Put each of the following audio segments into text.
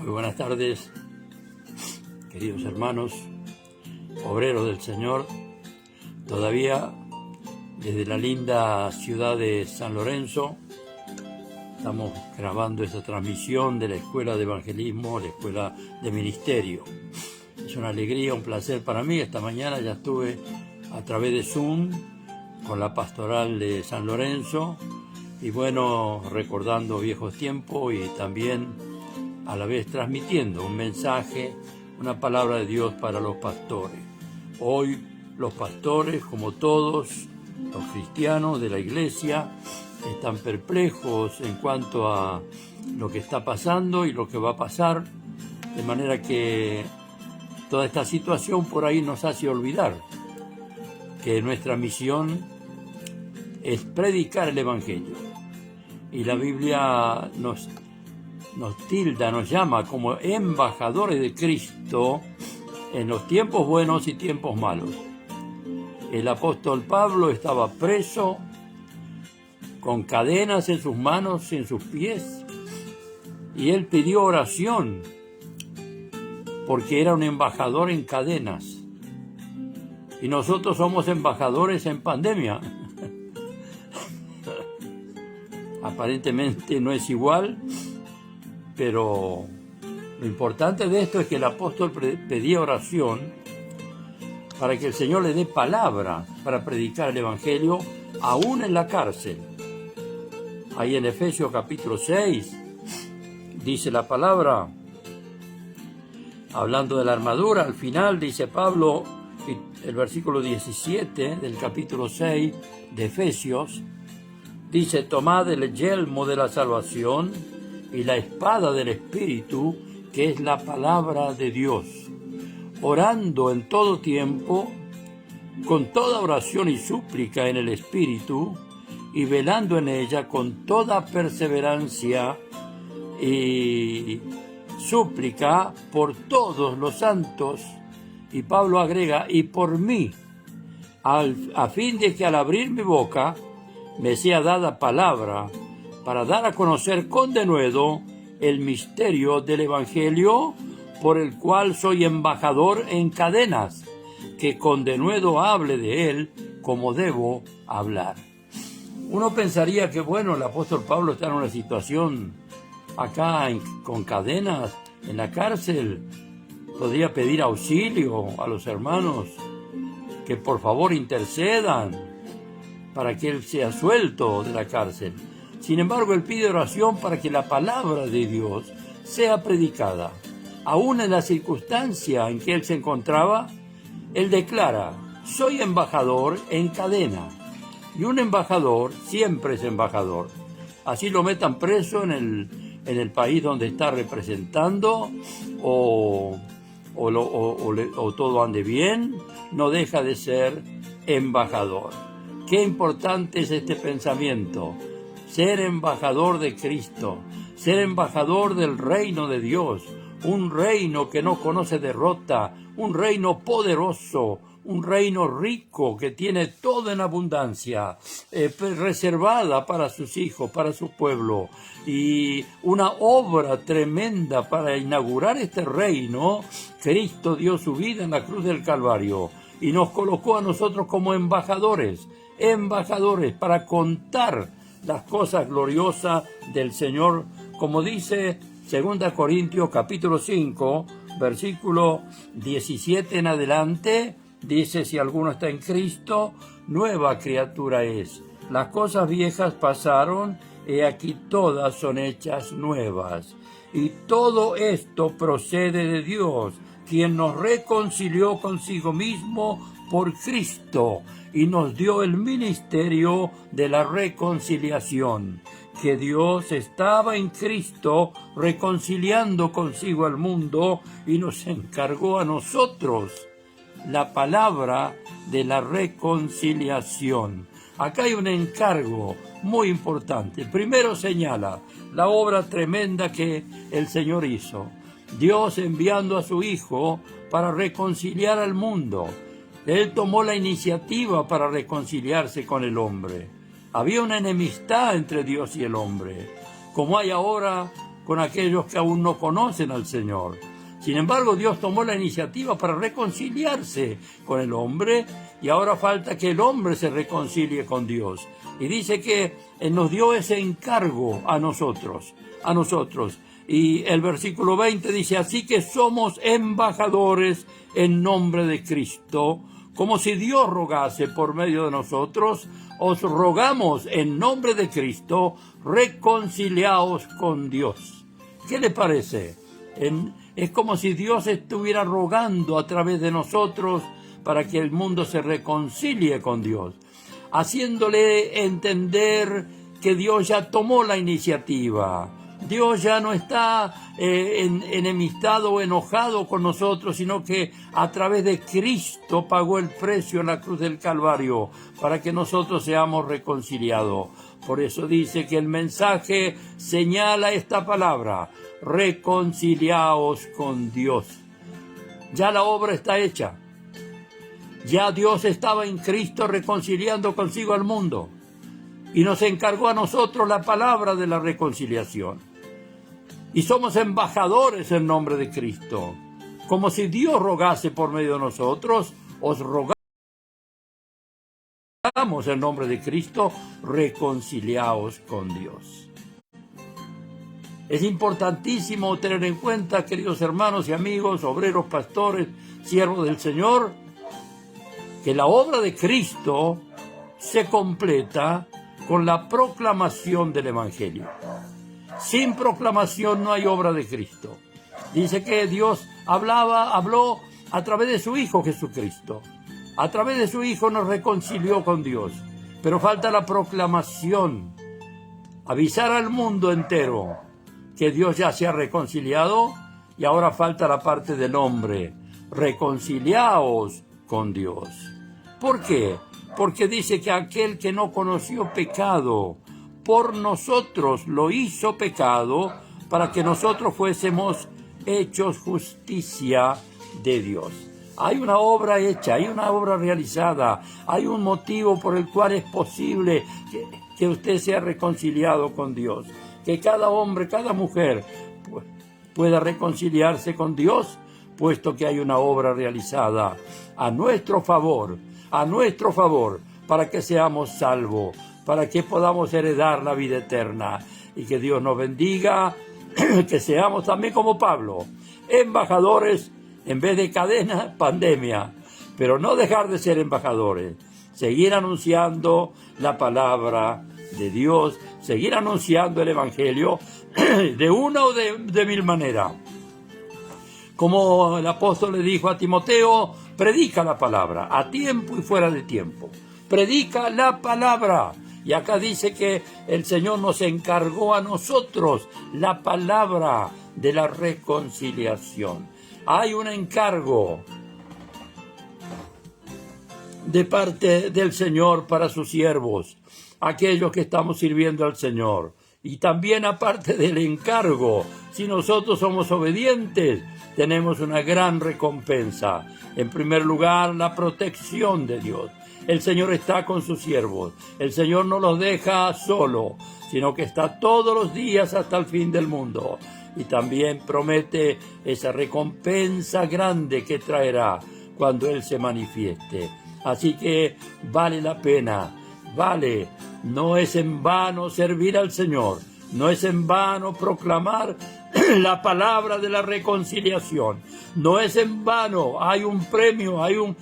Muy buenas tardes, queridos hermanos, obreros del Señor. Todavía desde la linda ciudad de San Lorenzo estamos grabando esta transmisión de la Escuela de Evangelismo, la Escuela de Ministerio. Es una alegría, un placer para mí. Esta mañana ya estuve a través de Zoom con la pastoral de San Lorenzo y bueno, recordando viejos tiempos y también a la vez transmitiendo un mensaje, una palabra de Dios para los pastores. Hoy los pastores, como todos los cristianos de la iglesia, están perplejos en cuanto a lo que está pasando y lo que va a pasar, de manera que toda esta situación por ahí nos hace olvidar que nuestra misión es predicar el Evangelio. Y la Biblia nos tilda, nos llama como embajadores de Cristo en los tiempos buenos y tiempos malos. El apóstol Pablo estaba preso, con cadenas en sus manos y en sus pies, y él pidió oración porque era un embajador en cadenas. Y nosotros somos embajadores en pandemia. Aparentemente no es igual, pero lo importante de esto es que el apóstol pedía oración para que el Señor le dé palabra para predicar el Evangelio, aún en la cárcel. Ahí en Efesios capítulo 6 dice la palabra, hablando de la armadura, al final dice Pablo, el versículo 17 del capítulo 6 de Efesios, dice: tomad el yelmo de la salvación y la espada del Espíritu, que es la palabra de Dios, orando en todo tiempo, con toda oración y súplica en el Espíritu, y velando en ella con toda perseverancia y súplica por todos los santos. Y Pablo agrega: y por mí, a fin de que al abrir mi boca me sea dada palabra para dar a conocer con denuedo el misterio del Evangelio, por el cual soy embajador en cadenas, que con denuedo hable de él como debo hablar. Uno pensaría que, bueno, el apóstol Pablo está en una situación acá con cadenas en la cárcel, podría pedir auxilio a los hermanos que por favor intercedan para que él sea suelto de la cárcel. Sin embargo, él pide oración para que la palabra de Dios sea predicada. Aún en la circunstancia en que él se encontraba, él declara: soy embajador en cadena. Y un embajador siempre es embajador. Así lo metan preso en el país donde está representando o todo ande bien, no deja de ser embajador. Qué importante es este pensamiento: ser embajador de Cristo, ser embajador del reino de Dios, un reino que no conoce derrota, un reino poderoso, un reino rico que tiene todo en abundancia, reservada para sus hijos, para su pueblo, y una obra tremenda para inaugurar este reino. Cristo dio su vida en la cruz del Calvario y nos colocó a nosotros como embajadores para contar las cosas gloriosas del Señor, como dice 2 Corintios capítulo 5, versículo 17 en adelante, dice: si alguno está en Cristo, nueva criatura es. Las cosas viejas pasaron, he aquí todas son hechas nuevas. Y todo esto procede de Dios, quien nos reconcilió consigo mismo por Cristo y nos dio el ministerio de la reconciliación, que Dios estaba en Cristo reconciliando consigo al mundo y nos encargó a nosotros la palabra de la reconciliación. Acá hay un encargo muy importante. Primero señala la obra tremenda que el Señor hizo. Dios enviando a su Hijo para reconciliar al mundo. Él tomó la iniciativa para reconciliarse con el hombre. Había una enemistad entre Dios y el hombre, como hay ahora con aquellos que aún no conocen al Señor. Sin embargo, Dios tomó la iniciativa para reconciliarse con el hombre y ahora falta que el hombre se reconcilie con Dios. Y dice que nos dio ese encargo a nosotros. Y el versículo 20 dice, así que somos embajadores en nombre de Cristo, como si Dios rogase por medio de nosotros, os rogamos en nombre de Cristo, reconciliaos con Dios. ¿Qué le parece? Es como si Dios estuviera rogando a través de nosotros para que el mundo se reconcilie con Dios, haciéndole entender que Dios ya tomó la iniciativa. Dios ya no está enemistado o enojado con nosotros, sino que a través de Cristo pagó el precio en la cruz del Calvario para que nosotros seamos reconciliados. Por eso dice que el mensaje señala esta palabra, reconciliaos con Dios. Ya la obra está hecha. Ya Dios estaba en Cristo reconciliando consigo al mundo. Y nos encargó a nosotros la palabra de la reconciliación. Y somos embajadores en nombre de Cristo. Como si Dios rogase por medio de nosotros, os rogamos en nombre de Cristo, reconciliaos con Dios. Es importantísimo tener en cuenta, queridos hermanos y amigos, obreros, pastores, siervos del Señor, que la obra de Cristo se completa con la proclamación del Evangelio. Sin proclamación no hay obra de Cristo. Dice que Dios habló a través de su Hijo Jesucristo. A través de su Hijo nos reconcilió con Dios. Pero falta la proclamación. Avisar al mundo entero que Dios ya se ha reconciliado y ahora falta la parte del hombre. Reconciliaos con Dios. ¿Por qué? Porque dice que aquel que no conoció pecado, por nosotros lo hizo pecado, para que nosotros fuésemos hechos justicia de Dios. Hay una obra hecha, hay una obra realizada, hay un motivo por el cual es posible que usted sea reconciliado con Dios. Que cada hombre, cada mujer pueda reconciliarse con Dios, puesto que hay una obra realizada a nuestro favor, para que seamos salvos, para que podamos heredar la vida eterna. Y que Dios nos bendiga, que seamos también como Pablo, embajadores en vez de cadena, pandemia, pero no dejar de ser embajadores, seguir anunciando la palabra de Dios, seguir anunciando el Evangelio de una o de mil maneras. Como el apóstol le dijo a Timoteo, predica la palabra, a tiempo y fuera de tiempo. Predica la palabra. Y acá dice que el Señor nos encargó a nosotros la palabra de la reconciliación. Hay un encargo de parte del Señor para sus siervos, aquellos que estamos sirviendo al Señor. Y también aparte del encargo, si nosotros somos obedientes, tenemos una gran recompensa. En primer lugar, la protección de Dios. El Señor está con sus siervos. El Señor no los deja solo, sino que está todos los días hasta el fin del mundo. Y también promete esa recompensa grande que traerá cuando Él se manifieste. Así que vale la pena, vale. No es en vano servir al Señor. No es en vano proclamar la palabra de la reconciliación. No es en vano. Hay un premio, hay un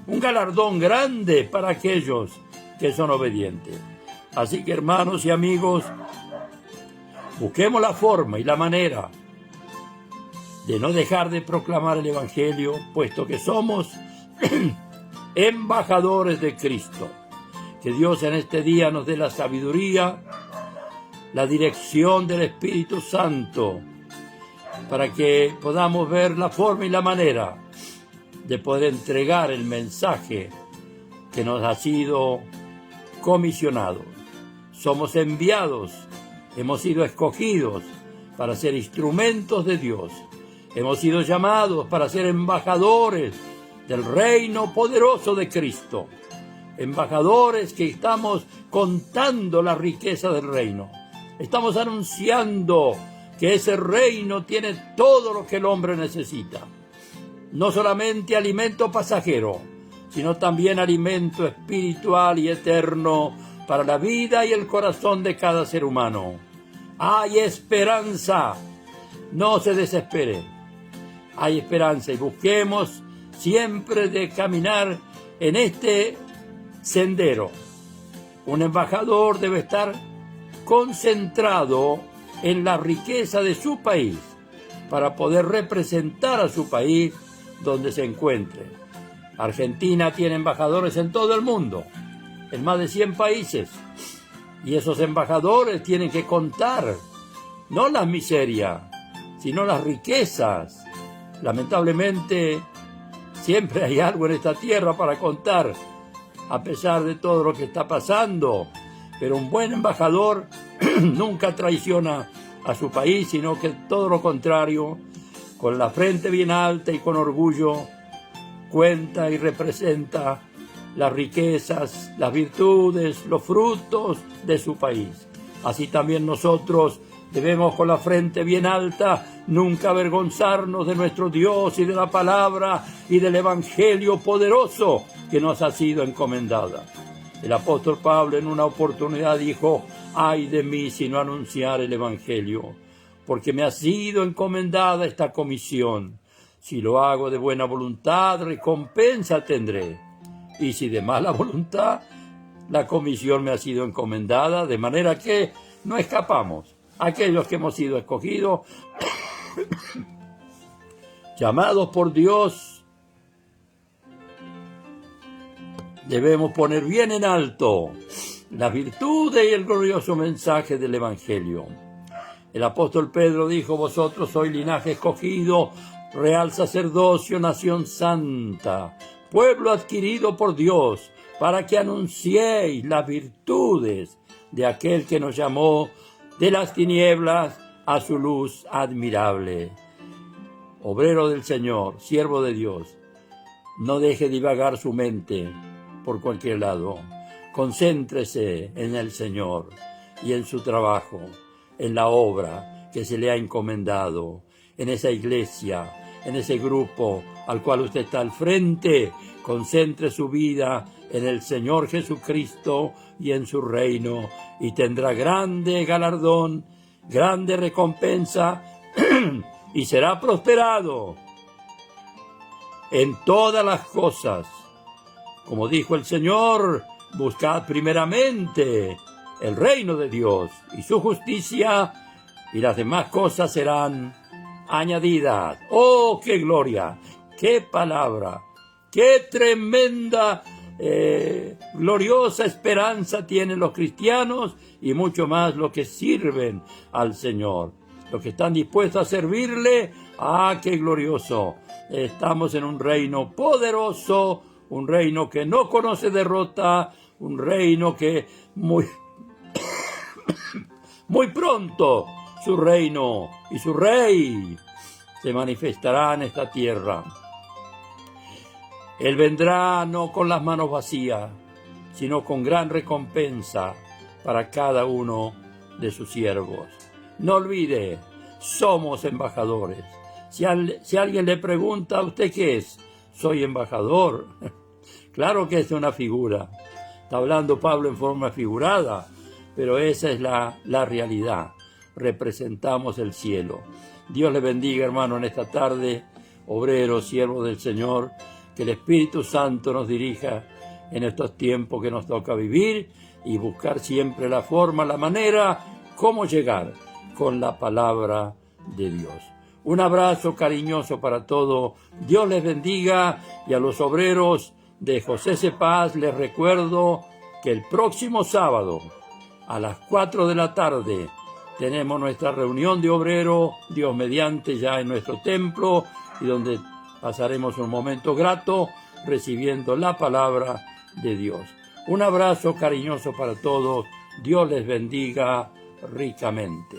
galardón grande para aquellos que son obedientes. Así que, hermanos y amigos, busquemos la forma y la manera de no dejar de proclamar el Evangelio, puesto que somos embajadores de Cristo. Que Dios en este día nos dé la sabiduría, la dirección del Espíritu Santo, para que podamos ver la forma y la manera de poder entregar el mensaje que nos ha sido comisionado. Somos enviados, hemos sido escogidos para ser instrumentos de Dios. Hemos sido llamados para ser embajadores del reino poderoso de Cristo. Embajadores que estamos contando la riqueza del reino. Estamos anunciando que ese reino tiene todo lo que el hombre necesita. No solamente alimento pasajero, sino también alimento espiritual y eterno para la vida y el corazón de cada ser humano. Hay esperanza, no se desespere. Hay esperanza y busquemos siempre de caminar en este sendero. Un embajador debe estar concentrado en la riqueza de su país para poder representar a su país donde se encuentre. Argentina tiene embajadores en todo el mundo, en más de 100 países, y esos embajadores tienen que contar no la miseria, sino las riquezas. Lamentablemente, siempre hay algo en esta tierra para contar, a pesar de todo lo que está pasando, pero un buen embajador nunca traiciona a su país, sino que todo lo contrario, con la frente bien alta y con orgullo, cuenta y representa las riquezas, las virtudes, los frutos de su país. Así también nosotros debemos, con la frente bien alta, nunca avergonzarnos de nuestro Dios y de la palabra y del evangelio poderoso que nos ha sido encomendada. El apóstol Pablo en una oportunidad dijo: «Ay de mí si no anunciar el evangelio, porque me ha sido encomendada esta comisión. Si lo hago de buena voluntad, recompensa tendré. Y si de mala voluntad, la comisión me ha sido encomendada, de manera que no escapamos. Aquellos que hemos sido escogidos, llamados por Dios, debemos poner bien en alto las virtudes y el glorioso mensaje del Evangelio. El apóstol Pedro dijo: «Vosotros sois linaje escogido, real sacerdocio, nación santa, pueblo adquirido por Dios, para que anunciéis las virtudes de aquel que nos llamó de las tinieblas a su luz admirable». Obrero del Señor, siervo de Dios, no deje divagar su mente por cualquier lado. Concéntrese en el Señor y en su trabajo, en la obra que se le ha encomendado, en esa iglesia, en ese grupo al cual usted está al frente. Concentre su vida en el Señor Jesucristo y en su reino, y tendrá grande galardón, grande recompensa, y será prosperado en todas las cosas. Como dijo el Señor: «Buscad primeramente el reino de Dios y su justicia, y las demás cosas serán añadidas». ¡Oh, qué gloria! ¡Qué palabra! ¡Qué tremenda, gloriosa esperanza tienen los cristianos, y mucho más los que sirven al Señor! Los que están dispuestos a servirle. ¡Ah, qué glorioso! Estamos en un reino poderoso, un reino que no conoce derrota, un reino que muy pronto su reino y su rey se manifestará en esta tierra. Él vendrá no con las manos vacías, sino con gran recompensa para cada uno de sus siervos. No olvide, somos embajadores. Si alguien le pregunta: ¿a usted qué es? Soy embajador. Claro que es una figura. Está hablando Pablo en forma figurada, pero esa es la realidad. Representamos el cielo. Dios le bendiga, hermano, en esta tarde, obrero, siervo del Señor. Que el Espíritu Santo nos dirija en estos tiempos que nos toca vivir, y buscar siempre la forma, la manera, cómo llegar con la palabra de Dios. Un abrazo cariñoso para todos. Dios les bendiga, y a los obreros de José C. Paz les recuerdo que el próximo sábado a las 4 de la tarde tenemos nuestra reunión de obreros, Dios mediante, ya en nuestro templo, y donde pasaremos un momento grato recibiendo la palabra de Dios. Un abrazo cariñoso para todos. Dios les bendiga ricamente.